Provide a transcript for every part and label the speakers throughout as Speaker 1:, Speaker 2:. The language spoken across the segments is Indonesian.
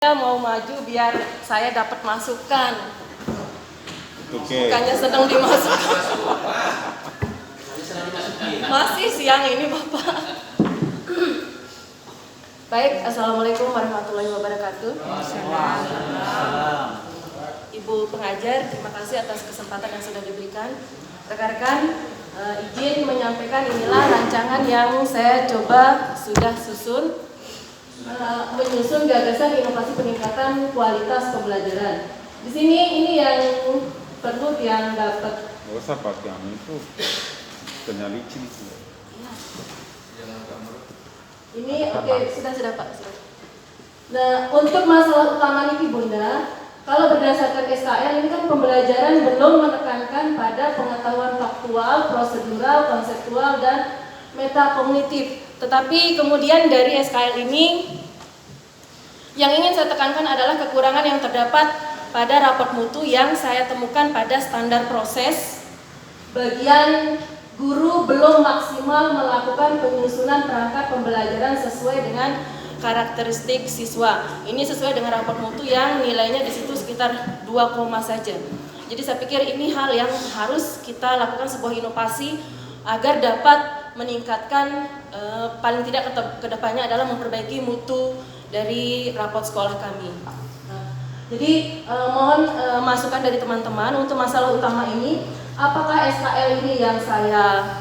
Speaker 1: Mau maju biar saya dapat masukan.
Speaker 2: Oke.
Speaker 1: Bukannya sedang dimasukkan. Masih siang ini Bapak. Baik, Assalamualaikum warahmatullahi wabarakatuh. Ibu pengajar, terima kasih atas kesempatan yang sudah diberikan. Rekan-rekan, izin menyampaikan inilah rancangan yang saya coba sudah susun. Menyusun gagasan inovasi peningkatan kualitas pembelajaran. Di sini ini yang perlu yang dapat.
Speaker 2: Gak usah pakai itu, kena licin.
Speaker 1: Ini oke, sudah Pak. Sudah. Nah, untuk masalah utama ini Bunda, kalau berdasarkan SKL ini kan pembelajaran belum menekankan pada pengetahuan faktual, prosedural, konseptual, dan metakognitif. Tetapi kemudian dari SKL ini yang ingin saya tekankan adalah kekurangan yang terdapat pada raport mutu yang saya temukan pada standar proses. Bagian guru belum maksimal melakukan penyusunan perangkat pembelajaran sesuai dengan karakteristik siswa. Ini sesuai dengan raport mutu yang nilainya di situ sekitar 2, saja. Jadi saya pikir ini hal yang harus kita lakukan sebuah inovasi agar dapat meningkatkan paling tidak kedepannya adalah memperbaiki mutu dari raport sekolah kami. Jadi mohon masukan dari teman-teman untuk masalah utama ini. Apakah SKL ini yang saya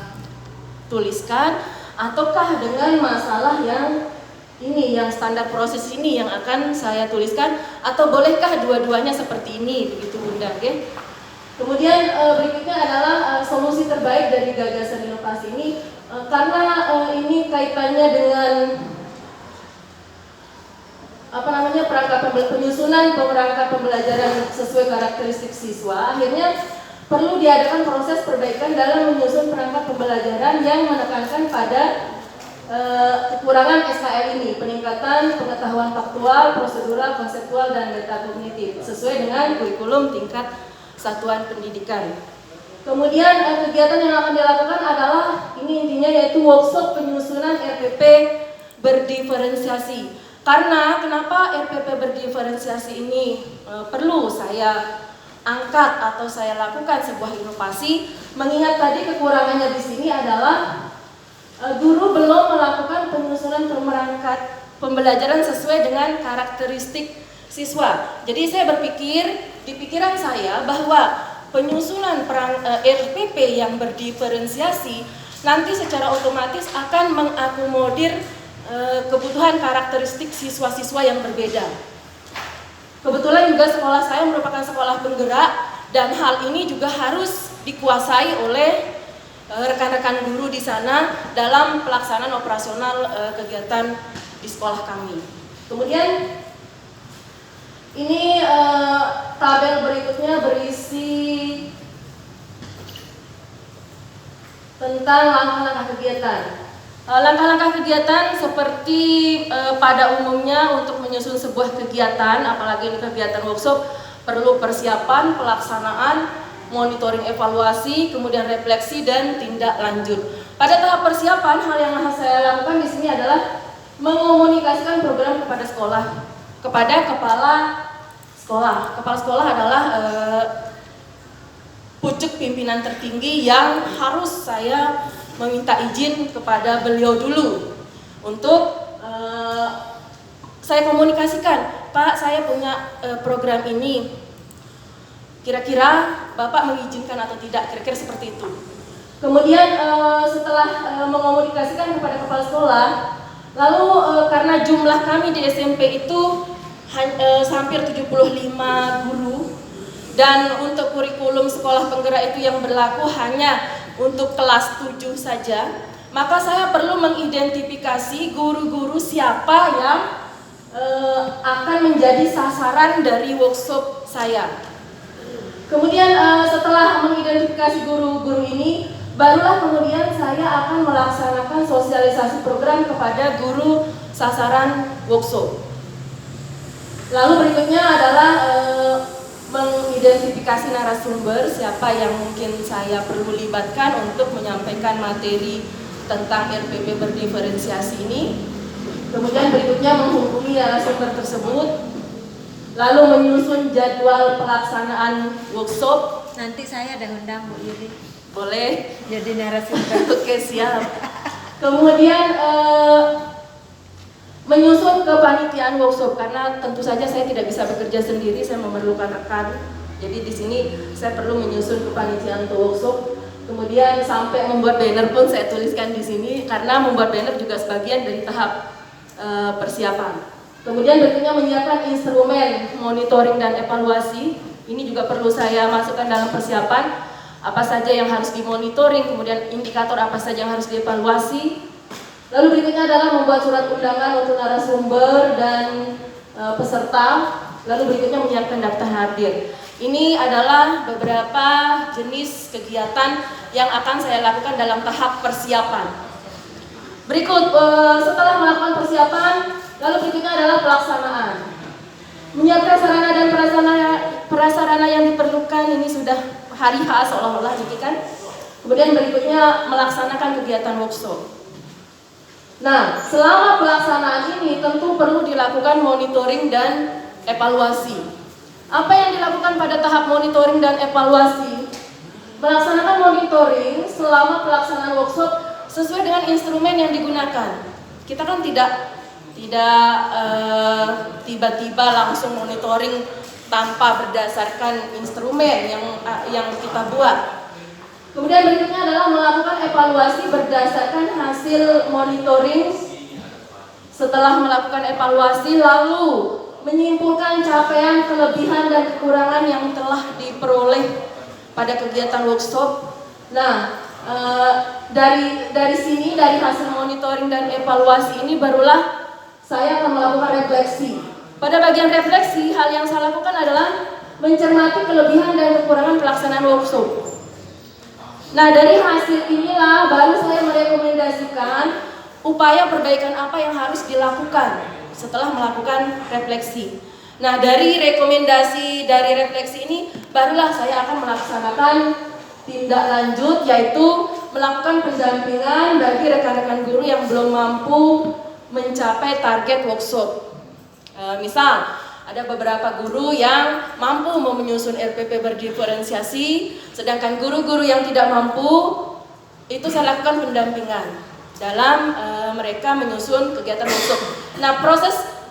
Speaker 1: tuliskan ataukah dengan masalah yang ini yang standar proses ini yang akan saya tuliskan, atau bolehkah dua-duanya seperti ini begitu Bunda, okay? Kemudian berikutnya adalah solusi terbaik dari gagasan inovasi ini, karena ini kaitannya dengan penyusunan perangkat pembelajaran sesuai karakteristik siswa. Akhirnya perlu diadakan proses perbaikan dalam menyusun perangkat pembelajaran yang menekankan pada kekurangan SKL ini, peningkatan pengetahuan faktual, prosedural, konseptual, dan metakognitif sesuai dengan kurikulum tingkat satuan pendidikan. Kemudian kegiatan yang akan dilakukan adalah ini intinya yaitu workshop penyusunan RPP berdiferensiasi. Karena kenapa RPP berdiferensiasi ini perlu saya angkat atau saya lakukan sebuah inovasi, mengingat tadi kekurangannya di sini adalah guru belum melakukan penyusunan perangkat pembelajaran sesuai dengan karakteristik siswa. Jadi saya berpikir di pikiran saya bahwa penyusunan RPP yang berdiferensiasi nanti secara otomatis akan mengakomodir kebutuhan karakteristik siswa-siswa yang berbeda. Kebetulan juga sekolah saya merupakan sekolah penggerak dan hal ini juga harus dikuasai oleh rekan-rekan guru di sana dalam pelaksanaan operasional kegiatan di sekolah kami. Kemudian ini tabel berikutnya berisi tentang langkah-langkah kegiatan. Langkah-langkah kegiatan seperti pada umumnya untuk menyusun sebuah kegiatan, apalagi ini kegiatan workshop, perlu persiapan, pelaksanaan, monitoring evaluasi, kemudian refleksi dan tindak lanjut. Pada tahap persiapan, hal yang harus saya lakukan di sini adalah mengomunikasikan program kepada sekolah, kepada kepala sekolah. Kepala sekolah adalah pucuk pimpinan tertinggi yang harus saya meminta izin kepada beliau dulu untuk saya komunikasikan, Pak, saya punya program ini, kira-kira Bapak mengizinkan atau tidak, kira-kira seperti itu. Kemudian setelah mengomunikasikan kepada kepala sekolah, lalu karena jumlah kami di SMP itu hampir 75 guru, dan untuk kurikulum sekolah penggerak itu yang berlaku hanya untuk kelas 7 saja, maka saya perlu mengidentifikasi guru-guru siapa yang akan menjadi sasaran dari workshop saya. Kemudian setelah mengidentifikasi guru-guru ini, barulah kemudian saya akan melaksanakan sosialisasi program kepada guru sasaran workshop. Lalu berikutnya adalah mengidentifikasi narasumber, siapa yang mungkin saya perlu libatkan untuk menyampaikan materi tentang RPP berdiferensiasi ini. Kemudian berikutnya menghubungi narasumber tersebut lalu menyusun jadwal pelaksanaan workshop.
Speaker 3: Nanti saya ada undang Bu Iri
Speaker 1: Boleh.
Speaker 3: jadi narasumber.
Speaker 1: Oke, siap. Kemudian menyusun kepanitiaan workshop, karena tentu saja saya tidak bisa bekerja sendiri, saya memerlukan rekan. Jadi di sini saya perlu menyusun kepanitiaan untuk workshop. Kemudian sampai membuat banner pun saya tuliskan di sini, karena membuat banner juga sebagian dari tahap persiapan. Kemudian berikutnya menyiapkan instrumen monitoring dan evaluasi. Ini juga perlu saya masukkan dalam persiapan. Apa saja yang harus dimonitoring, kemudian indikator apa saja yang harus dievaluasi. Lalu berikutnya adalah membuat surat undangan untuk narasumber dan peserta. Lalu berikutnya menyiapkan daftar hadir. Ini adalah beberapa jenis kegiatan yang akan saya lakukan dalam tahap persiapan. Berikut, setelah melakukan persiapan, lalu berikutnya adalah pelaksanaan. Menyiapkan sarana dan prasarana yang diperlukan, ini sudah hari H seolah-olah gitu kan. Kemudian berikutnya melaksanakan kegiatan workshop. Nah, selama pelaksanaan ini tentu perlu dilakukan monitoring dan evaluasi. Apa yang dilakukan pada tahap monitoring dan evaluasi? Melaksanakan monitoring selama pelaksanaan workshop sesuai dengan instrumen yang digunakan. Kita kan tidak tiba-tiba langsung monitoring tanpa berdasarkan instrumen yang kita buat. Kemudian berikutnya adalah melakukan evaluasi berdasarkan hasil monitoring. Setelah melakukan evaluasi, lalu menyimpulkan capaian, kelebihan dan kekurangan yang telah diperoleh pada kegiatan workshop. Nah, dari sini, dari hasil monitoring dan evaluasi ini barulah saya akan melakukan refleksi. Pada bagian refleksi, hal yang saya lakukan adalah mencermati kelebihan dan kekurangan pelaksanaan workshop. Nah, dari hasil inilah baru saya merekomendasikan upaya perbaikan apa yang harus dilakukan setelah melakukan refleksi. Nah, dari rekomendasi dari refleksi ini barulah saya akan melaksanakan tindak lanjut, yaitu melakukan pendampingan bagi rekan-rekan guru yang belum mampu mencapai target workshop. Misal, ada beberapa guru yang mampu menyusun RPP berdiferensiasi, sedangkan guru-guru yang tidak mampu, itu saya lakukan pendampingan dalam mereka menyusun kegiatan workshop. Nah,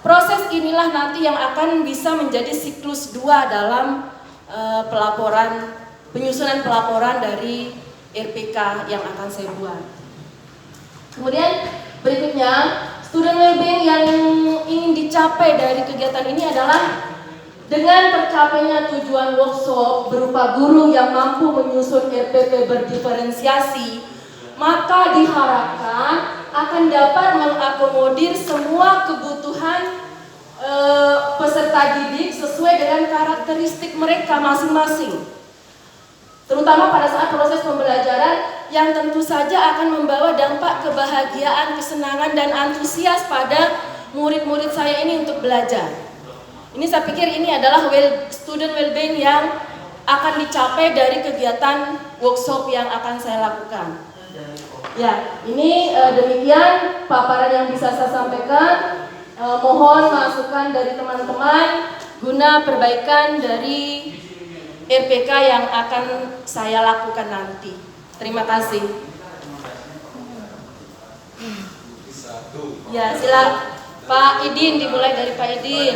Speaker 1: proses inilah nanti yang akan bisa menjadi siklus 2 dalam penyusunan pelaporan dari RPK yang akan saya buat. Kemudian berikutnya, student wellbeing yang ingin dicapai dari kegiatan ini adalah dengan tercapainya tujuan workshop berupa guru yang mampu menyusun RPP berdiferensiasi, maka diharapkan akan dapat mengakomodir semua kebutuhan peserta didik sesuai dengan karakteristik mereka masing-masing. Terutama pada saat proses pembelajaran yang tentu saja akan membawa dampak kebahagiaan, kesenangan, dan antusias pada murid-murid saya ini untuk belajar. Ini saya pikir ini adalah student wellbeing yang akan dicapai dari kegiatan workshop yang akan saya lakukan. Ya, ini demikian paparan yang bisa saya sampaikan. Mohon masukan dari teman-teman guna perbaikan dari RPK yang akan saya lakukan nanti. Terima kasih. Ya, sila Pak Idin, dimulai dari Pak Idin.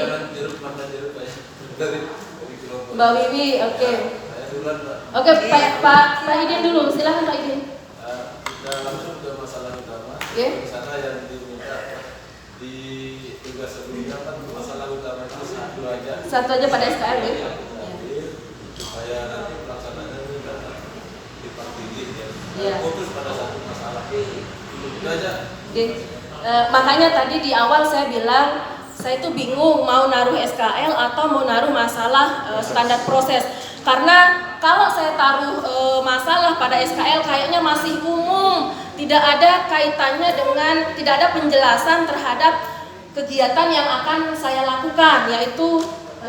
Speaker 1: Mbak Wiwi, oke. Oke, Pak Idin dulu, silakan Pak Idin.
Speaker 4: Kita langsung ke masalah utama.
Speaker 1: Oke.
Speaker 4: Misalnya yang diminta di tugas sebelumnya kan masalah utama itu satu aja.
Speaker 1: Satu aja pada SKL ya.
Speaker 4: Supaya nanti pelaksanaannya ini dapat dipertinggi ya.
Speaker 1: Iya.
Speaker 4: Fokus pada satu masalah. Itu aja.
Speaker 1: Oke. Makanya tadi di awal saya bilang saya itu bingung mau naruh SKL atau mau naruh masalah standar proses. Karena kalau saya taruh masalah pada SKL kayaknya masih umum, tidak ada kaitannya dengan, tidak ada penjelasan terhadap kegiatan yang akan saya lakukan, yaitu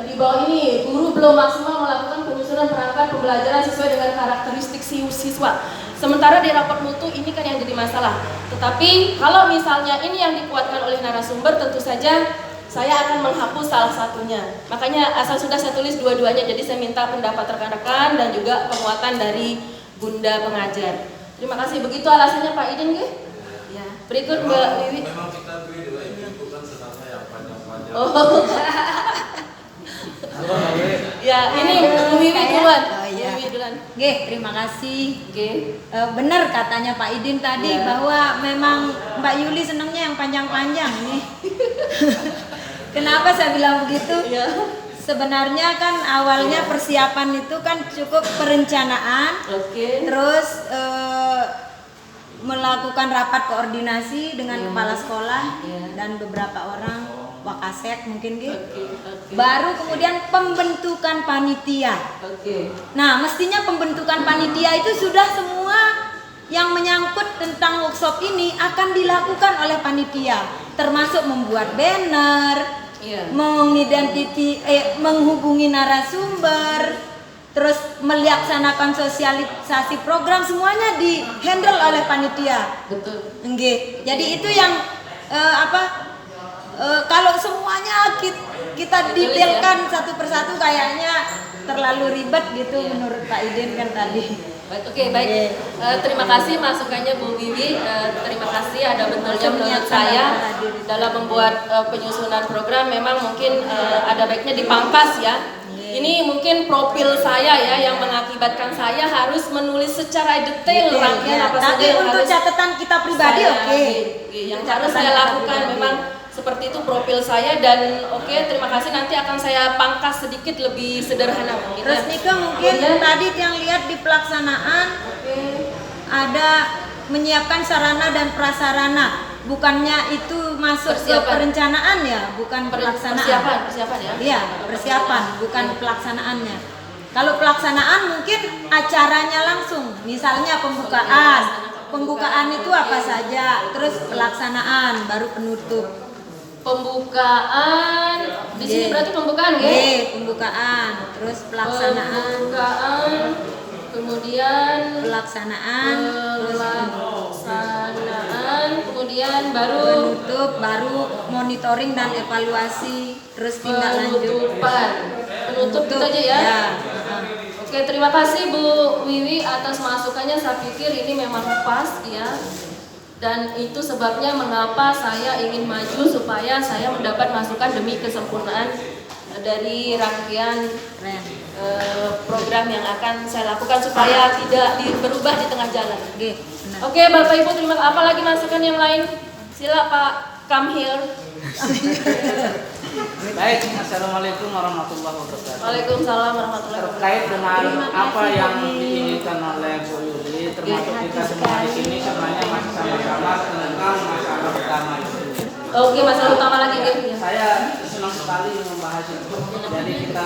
Speaker 1: di bawah ini, guru belum maksimal melakukan penyusunan perangkat pembelajaran sesuai dengan karakteristik siswa. Sementara di raport mutu ini kan yang jadi masalah. Tetapi kalau misalnya ini yang dikuatkan oleh narasumber, tentu saja saya akan menghapus salah satunya. Makanya asal sudah saya tulis dua-duanya. Jadi saya minta pendapat rekan-rekan dan juga penguatan dari Bunda pengajar. Terima kasih. Begitu alasannya Pak Idin, nggih? Ya. Berikut Mbak Wiwi.
Speaker 4: Memang kita beri dua ini bukan senangnya yang panjang-panjang.
Speaker 1: Oh. Ya, ini Bu Wiwi duluan.
Speaker 3: Oh, iya.
Speaker 1: Bu Wiwi duluan.
Speaker 3: Nggih, terima kasih.
Speaker 1: Oke.
Speaker 3: Benar katanya Pak Idin tadi
Speaker 1: Iya.
Speaker 3: bahwa memang Mbak Yuli senangnya yang panjang-panjang nih. Kenapa saya bilang begitu?
Speaker 1: Ya.
Speaker 3: Sebenarnya kan awalnya persiapan itu kan cukup perencanaan,
Speaker 1: Oke.
Speaker 3: terus melakukan rapat koordinasi dengan kepala sekolah
Speaker 1: Iya.
Speaker 3: dan beberapa orang wakasek mungkin gitu.
Speaker 1: Oke.
Speaker 3: Baru kemudian pembentukan panitia.
Speaker 1: Oke.
Speaker 3: Nah, mestinya pembentukan panitia itu sudah semua yang menyangkut tentang workshop ini akan dilakukan oleh panitia, termasuk membuat banner,
Speaker 1: Iya.
Speaker 3: menghubungi narasumber, terus melaksanakan sosialisasi program, semuanya di-handle oleh panitia.
Speaker 1: Betul.
Speaker 3: Nggih. Jadi itu yang kalau semuanya kita detailkan satu persatu kayaknya terlalu ribet gitu
Speaker 1: Iya.
Speaker 3: menurut Pak Idin kan tadi.
Speaker 1: Baik, oke, baik. Terima kasih masukannya Bu Wiwi. Terima kasih ada betulnya menurut saya dalam membuat penyusunan program memang mungkin ada baiknya dipangkas ya. Ini mungkin profil saya ya yang mengakibatkan saya harus menulis secara detail rangkaian
Speaker 3: Ya,
Speaker 1: apa saja
Speaker 3: tapi
Speaker 1: yang
Speaker 3: untuk
Speaker 1: harus
Speaker 3: catatan kita pribadi oke.
Speaker 1: yang harus saya lakukan memang seperti itu profil saya dan oke, terima kasih, nanti akan saya pangkas sedikit lebih sederhana mungkin.
Speaker 3: Terus Nika mungkin tadi yang lihat di pelaksanaan ada menyiapkan sarana dan prasarana, bukannya itu masuk ke
Speaker 1: Persiapan.
Speaker 3: perencanaan ya, bukan pelaksanaan.
Speaker 1: Persiapan ya.
Speaker 3: Iya, persiapan bukan pelaksanaannya. Kalau pelaksanaan mungkin acaranya langsung, misalnya pembukaan. Pembukaan itu apa saja, terus pelaksanaan, baru penutup.
Speaker 1: Pembukaan di sini berarti pembukaan ya?
Speaker 3: Pembukaan, terus pelaksanaan.
Speaker 1: Pembukaan, kemudian
Speaker 3: Pelaksanaan, terus
Speaker 1: pelaksanaan, kemudian baru
Speaker 3: penutup, baru monitoring dan evaluasi, terus tindak lanjut.
Speaker 1: penutup gitu aja ya.
Speaker 3: Ya.
Speaker 1: Oke, terima kasih Bu Wiwi atas masukannya. Saya pikir ini memang pas ya. Dan itu sebabnya mengapa saya ingin maju supaya saya mendapat masukan demi kesempurnaan dari rangkaian
Speaker 3: Keren.
Speaker 1: program yang akan saya lakukan supaya tidak berubah di tengah jalan.
Speaker 3: Oke, benar.
Speaker 1: Oke, Bapak Ibu, terima kasih. Apa lagi masukan yang lain? Sila Pak Kamhil.
Speaker 5: Baik, assalamualaikum warahmatullahi wabarakatuh.
Speaker 1: Waalaikumsalam warahmatullahi wabarakatuh.
Speaker 5: Terkait dengan
Speaker 3: Terima kasih,
Speaker 5: apa yang
Speaker 3: Pak Yuli.
Speaker 5: diinginkan oleh Bu Yuli, termasuk kita semua di sini sebenarnya masih sama-sama tentang masalah utama itu.
Speaker 1: Oke, masalah utama lagi gitu ya.
Speaker 5: Saya senang sekali membahas itu. Jadi kita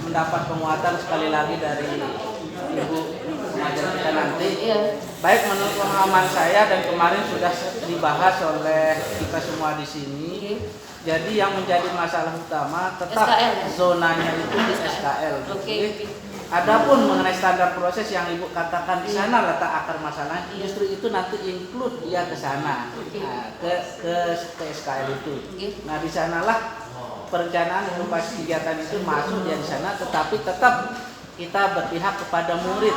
Speaker 5: mendapat penguatan sekali lagi dari Ibu pengajar kita nanti.
Speaker 1: Iya.
Speaker 5: Baik, menurut pemahaman saya dan kemarin sudah dibahas oleh kita semua di sini.
Speaker 1: Oke.
Speaker 5: Jadi yang menjadi masalah utama tetap
Speaker 1: SKL, ya?
Speaker 5: zonanya itu di SKL.
Speaker 1: Oke, oke.
Speaker 5: Adapun mengenai standar proses yang Ibu katakan di sana letak akar masalah,
Speaker 1: Iya.
Speaker 5: justru itu nanti include dia ke sana,
Speaker 1: Oke.
Speaker 5: nah, ke SKL itu.
Speaker 1: Oke.
Speaker 5: Nah di sanalah perencanaan inovasi kegiatan itu masuk dia di sana, tetapi tetap kita berpihak kepada murid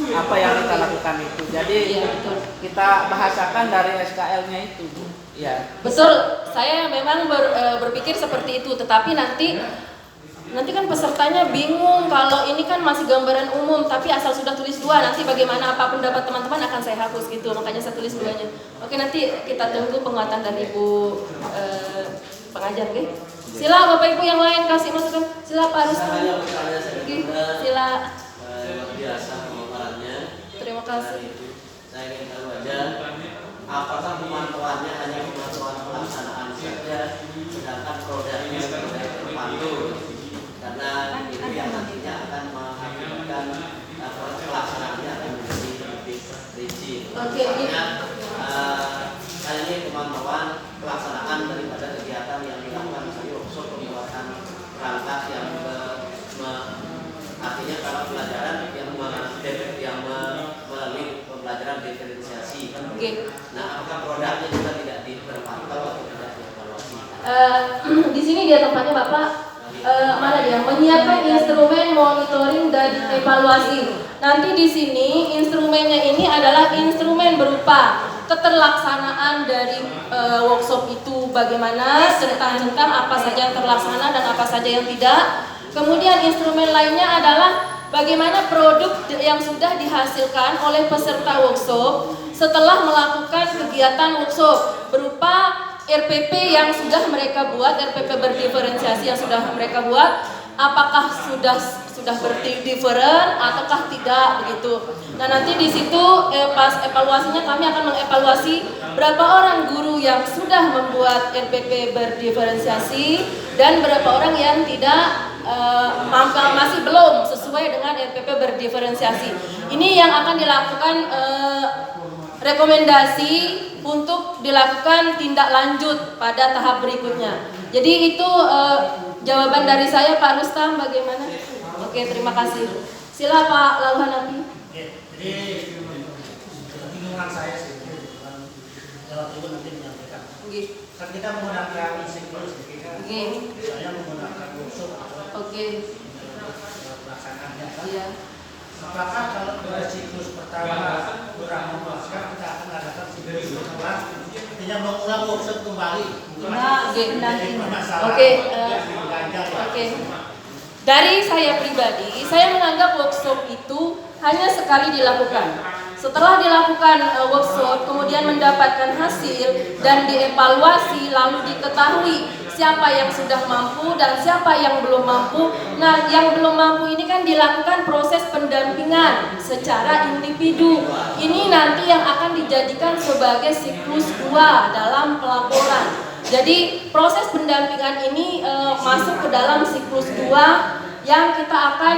Speaker 5: apa yang kita lakukan itu. Jadi
Speaker 1: Iya, betul.
Speaker 5: kita bahasakan dari SKL-nya itu, Bu. Ya.
Speaker 1: Betul, saya memang berpikir seperti itu, tetapi nanti kan pesertanya bingung kalau ini kan masih gambaran umum, tapi asal sudah tulis dua, nanti bagaimana apa pendapat teman-teman akan saya hapus gitu, makanya saya tulis duanya. Oke, nanti kita tunggu penguatan dari Ibu pengajar, oke? Sila Bapak Ibu yang lain kasih masukan, sila Pak Rustam.
Speaker 4: Hanya misalnya saya
Speaker 1: Oke,
Speaker 4: juga
Speaker 1: sila.
Speaker 4: luar biasa pemaparannya.
Speaker 1: Terima kasih.
Speaker 4: Saya ingin tahu aja apakah pemantauannya hanya pemantauan pelaksanaan saja, sedangkan produknya sudah terpantau, karena itu yang nantinya akan mengakibatkan proses pelaksanaannya akan menjadi lebih rigid.
Speaker 1: Oke,
Speaker 4: Misalnya, kali ini pemantauan pelaksanaan daripada kegiatan yang dilakukan misalnya workshop pembuatan perangkat yang artinya kalau pelajaran yang melalui pembelajaran diferensiasi.
Speaker 1: Oke.
Speaker 4: Nah, apakah produknya juga tidak terpantau atau tidak dievaluasi?
Speaker 1: Di sini dia tempatnya Bapak, mana dia? Menyiapkan instrumen monitoring dan evaluasi. Nanti di sini instrumennya ini adalah instrumen berupa keterlaksanaan dari workshop itu, bagaimana centang-centang apa saja yang terlaksana dan apa saja yang tidak. Kemudian instrumen lainnya adalah bagaimana produk yang sudah dihasilkan oleh peserta workshop setelah melakukan kegiatan workshop berupa RPP yang sudah mereka buat, RPP berdiferensiasi yang sudah mereka buat, apakah sudah berdiferen ataukah tidak begitu. Nah, nanti di situ pas evaluasinya kami akan mengevaluasi berapa orang guru yang sudah membuat RPP berdiferensiasi dan berapa orang yang tidak masih belum sesuai dengan RPP berdiferensiasi. Ini yang akan dilakukan rekomendasi untuk dilakukan tindak lanjut pada tahap berikutnya. Jadi itu jawaban dari saya, Pak Rustam. Bagaimana? Oke, terima kasih. Sila Pak Lauhanapi.
Speaker 6: Jadi kebingungan saya sih, jawab itu nanti menyampaikan. Kan kita menggunakan siklus, saya menggunakan workshop pelaksanaannya.
Speaker 1: Iya.
Speaker 6: Apakah kalau pada siklus pertama kurang memuaskan, kita akan adakan siklus kedua, artinya mengulang workshop kembali?
Speaker 1: Oke. Dari saya pribadi, saya menganggap workshop itu hanya sekali dilakukan. Setelah dilakukan workshop, kemudian mendapatkan hasil dan dievaluasi, lalu diketahui siapa yang sudah mampu dan siapa yang belum mampu. Nah, yang belum mampu ini kan dilakukan proses pendampingan secara individu. Ini nanti yang akan dijadikan sebagai siklus 2 dalam pelaporan. Jadi proses pendampingan ini masuk ke dalam siklus 2 yang kita akan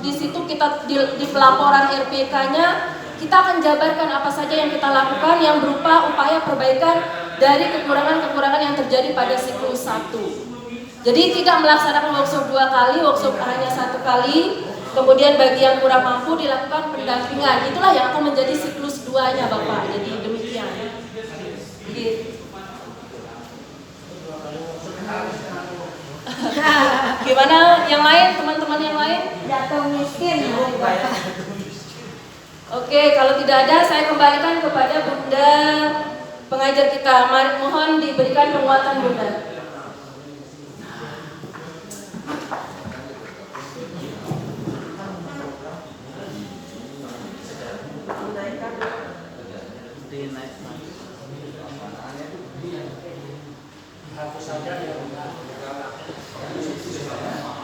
Speaker 1: di situ kita di pelaporan RPK-nya kita akan jabarkan apa saja yang kita lakukan yang berupa upaya perbaikan dari kekurangan-kekurangan yang terjadi pada siklus 1. Jadi tidak melaksanakan workshop 2 kali, workshop hanya 1 kali. Kemudian bagi yang kurang mampu dilakukan pendampingan. Itulah yang akan menjadi siklus 2-nya Bapak. Jadi demikian. Gitu. Gimana yang lain, teman-teman yang lain?
Speaker 3: Jatuh miskin.
Speaker 1: Oke, kalau tidak ada saya kembalikan kepada Bunda pengajar kita. Mari mohon diberikan penguatan Bunda.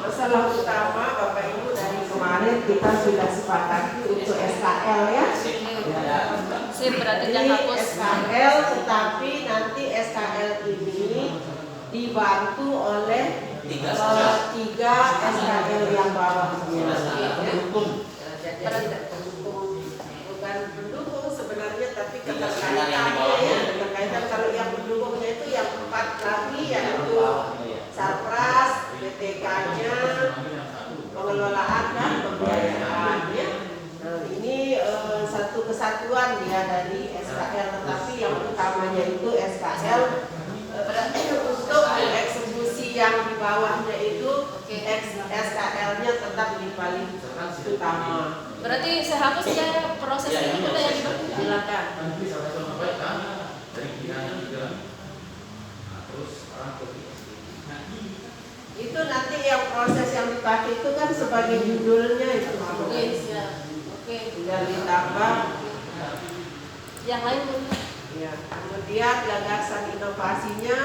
Speaker 7: Masalah utama Bapak Ibu dari kemarin kita sudah sepakati untuk SKL ya.
Speaker 1: Sip, berarti
Speaker 7: Jadi
Speaker 1: hapus.
Speaker 7: SKL, tetapi nanti SKL ini dibantu oleh 3 SKL yang bawahnya. Jadi bukan pendukung sebenarnya, tapi keterkaitannya ya. Keterkaitan kalau yang pendukungnya itu yang 4 lagi yaitu Sarpras, BTK-nya, pengelolaan dan pembiayaannya. Nah, ini satu kesatuan ya dari SKL, tetapi yang utamanya itu SKL untuk eksekusi yang di bawahnya itu SKL-nya tetap di paling utama.
Speaker 1: Berarti saya hapus ya proses ini kita yang dibantu.
Speaker 7: Silakan. Itu nanti yang proses yang dipakai itu kan sebagai judulnya itu.
Speaker 1: Oke.
Speaker 7: Tinggal ditambah.
Speaker 1: Yang lain
Speaker 7: Ya. Kemudian gagasan inovasinya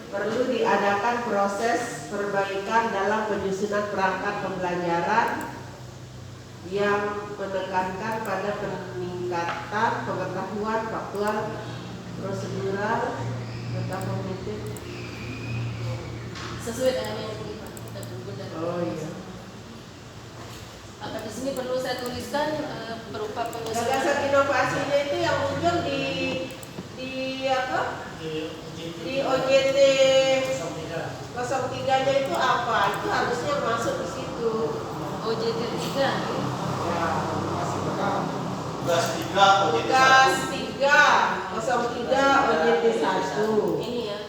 Speaker 7: perlu diadakan proses perbaikan dalam penyusunan perangkat pembelajaran yang menekankan pada peningkatan pengetahuan faktual, prosedural, serta kognitif.
Speaker 1: sesuai dengan yang kita Bunda.
Speaker 7: Oh iya.
Speaker 1: Akan di sini perlu saya tuliskan berupa penyusunan.
Speaker 7: Gagasan inovasinya itu yang muncul di apa? Di OJT 03-nya itu apa? Itu harusnya masuk di situ.
Speaker 1: OJT 3.
Speaker 4: Tugas 3 OJT 1.
Speaker 7: Tugas 3 03 OJT 1.
Speaker 1: Ini ya.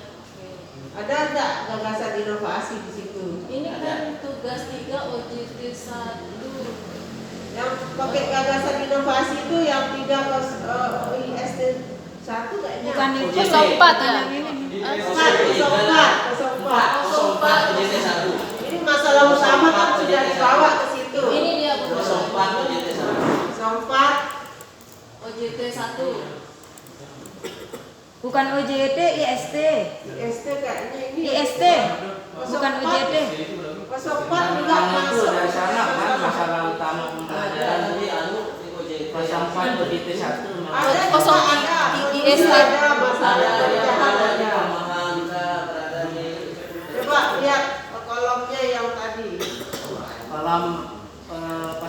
Speaker 7: Ada enggak gagasan inovasi di situ?
Speaker 1: Ini kan tugas 3 OJT 1.
Speaker 7: Yang pakai gagasan inovasi itu yang 3 IST 1 kayaknya.
Speaker 3: Bukan itu.
Speaker 1: 04 ya?
Speaker 3: Yang ini.
Speaker 7: 04.
Speaker 4: OJT 1.
Speaker 7: Ini masalah utama kan sudah dibawa ke situ.
Speaker 1: Ini dia Bu.
Speaker 4: 04 OJT 1.
Speaker 7: 04
Speaker 1: OJT 1.
Speaker 3: Bukan OJT, IST.
Speaker 7: IST kayaknya ini.
Speaker 3: IST. Bukan OJT.
Speaker 7: 04 juga
Speaker 5: Yang itu
Speaker 7: masuk.
Speaker 5: dari sana kan masalah utama pembelajaran.
Speaker 4: Jadi anu di OJT.
Speaker 5: Pasal 4 OJT 1 memang.
Speaker 7: Ada
Speaker 1: Kosong
Speaker 7: juga ada.
Speaker 1: IST.
Speaker 7: Ada masalah
Speaker 4: Ada di
Speaker 7: pecahannya.
Speaker 4: Pamahan, berada di
Speaker 7: Coba lihat kolomnya yang tadi.
Speaker 5: Kolam 08.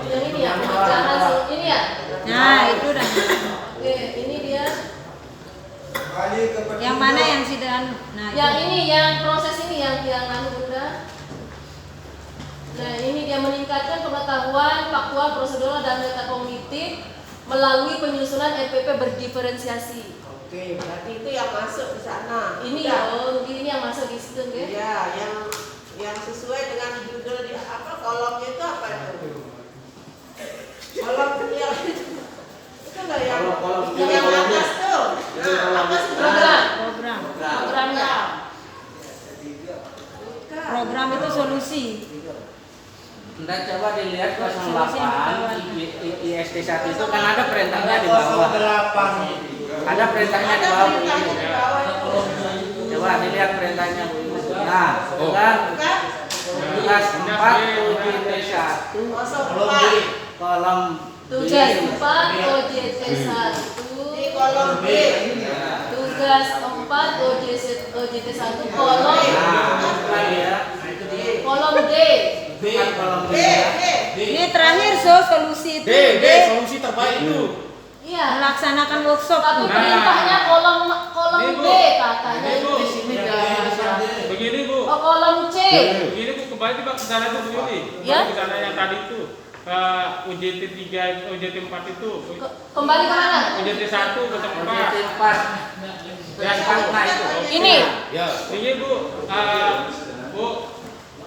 Speaker 1: Yang ini ya, pengajaran ini ya.
Speaker 3: Nah, itu dah.
Speaker 1: Oke, ini dia.
Speaker 3: Yang mana yang sudah nah,
Speaker 1: Yang
Speaker 3: itu.
Speaker 1: ini, yang proses ini yang anu Bunda. Nah, ini dia meningkatkan pengetahuan faktual, prosedural dan metakognitif melalui penyusunan RPP berdiferensiasi.
Speaker 7: Oke, berarti itu yang masuk di sana.
Speaker 1: Ini
Speaker 7: Udah.
Speaker 1: ya, mungkin ini yang masuk di situ ya.
Speaker 7: Iya, yang sesuai dengan judul di apa kolomnya itu apa itu? Kolom yang itu nggak yang atas tuh. Nah, apa sih
Speaker 1: Program.
Speaker 3: Program.
Speaker 1: Programnya.
Speaker 3: Program itu solusi.
Speaker 5: Anda coba dilihat 08 IST 1 itu kan ada perintahnya di bawah.
Speaker 6: 08.
Speaker 5: Ada perintahnya di
Speaker 7: ada
Speaker 5: bawah.
Speaker 7: perintahnya di bawah itu.
Speaker 5: Coba dilihat perintahnya Bu Ibu. Nah, kan
Speaker 7: Kan?
Speaker 5: tugas 4 OJT 1
Speaker 7: 04
Speaker 5: kolom
Speaker 1: Tugas 4 OJT 1.
Speaker 7: di kolom B.
Speaker 1: Tugas 4 OJT 1 kolom
Speaker 5: Nah, bukan ya.
Speaker 1: kolom D.
Speaker 5: Bukan kolom
Speaker 7: B,
Speaker 5: B ya.
Speaker 7: B.
Speaker 3: Ini terakhir solusi itu.
Speaker 8: D,
Speaker 3: D.
Speaker 8: solusi terbaik itu.
Speaker 1: Iya.
Speaker 3: Melaksanakan workshop
Speaker 1: Tapi
Speaker 3: tuh.
Speaker 1: perintahnya kolom
Speaker 8: Ini, Bu.
Speaker 1: D katanya
Speaker 8: Ini, Bu.
Speaker 1: itu.
Speaker 5: Di sini jangan
Speaker 8: Begini Bu,
Speaker 1: Oh, kolom C.
Speaker 8: begini Bu, kembali Pak ke sana itu begini.
Speaker 1: Ya.
Speaker 8: Kembali ke sana yang tadi itu. UJT 3, UJT 4 itu.
Speaker 1: Kembali ke mana?
Speaker 8: UJT 1 ke
Speaker 5: OJT
Speaker 8: 4.
Speaker 5: 4 yang nah itu.
Speaker 1: Ini.
Speaker 8: Ya, ini Bu, Bu,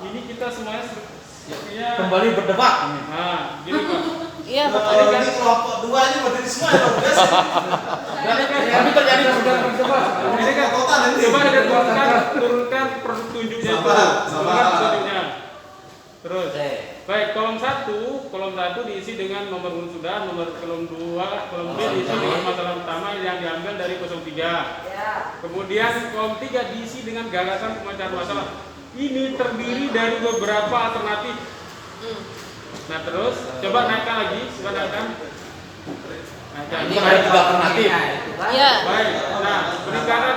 Speaker 8: ini kita semuanya sepertinya
Speaker 2: Kembali berdebat.
Speaker 8: Nah, gini Pak.
Speaker 1: Iya,
Speaker 8: Ini
Speaker 1: betul.
Speaker 8: kan
Speaker 6: kelompok 2 ini berdiri semua ya Bang. Biasa.
Speaker 8: Ini kan
Speaker 2: Tapi terjadi sudah berdebat.
Speaker 8: ini kan
Speaker 6: Kota nanti.
Speaker 8: coba ada turunkan petunjuknya itu. Turunkan petunjuknya. Terus. Baik, kolom 1 diisi dengan nomor urut sudah, nomor kolom 2, kolom B diisi dengan masalah utama yang diambil dari 03.
Speaker 7: Ya.
Speaker 8: Kemudian kolom 3 diisi dengan gagasan pemecahan masalah. Ini terdiri dari beberapa alternatif. Nah, terus coba naikkan lagi, coba naikkan. Naikkan.
Speaker 2: Ini ada 3 alternatif.
Speaker 1: Iya.
Speaker 8: Baik. Nah, peningkatan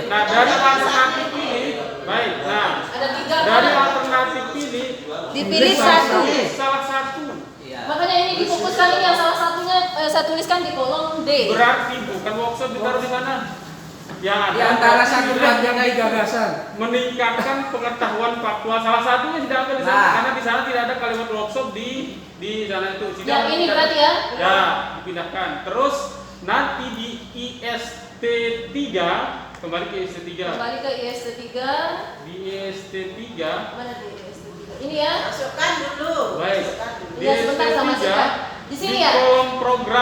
Speaker 8: dari alternatif ini, baik. Nah,
Speaker 1: Ada 3
Speaker 8: dari
Speaker 1: mana?
Speaker 8: alternatif ini
Speaker 3: Dipilih satu.
Speaker 8: salah satu.
Speaker 1: Makanya ini difokuskan ini yang salah satunya saya tuliskan di kolom D.
Speaker 8: Berarti bukan workshop ditaruh di mana? Yang ada
Speaker 5: Di antara
Speaker 8: berarti
Speaker 5: satu
Speaker 8: bilang
Speaker 5: dan tiga gagasan.
Speaker 8: meningkatkan pengetahuan faktual. Salah satunya tidak ada di sana
Speaker 5: Nah.
Speaker 8: karena di sana tidak ada kalimat workshop di sana itu.
Speaker 1: Yang ini berarti ya?
Speaker 8: Ya, dipindahkan. Terus nanti di IST 3 kembali ke IST 3.
Speaker 1: Kembali ke IST 3.
Speaker 8: Di IST 3
Speaker 1: Mana di IST 3? Ini ya.
Speaker 7: Masukkan dulu.
Speaker 8: baik.
Speaker 7: Masukkan dulu.
Speaker 8: Di
Speaker 1: Iya,
Speaker 8: IST
Speaker 1: sebentar, sama
Speaker 8: 3
Speaker 1: masukkan. Di sini ya?
Speaker 8: kolom program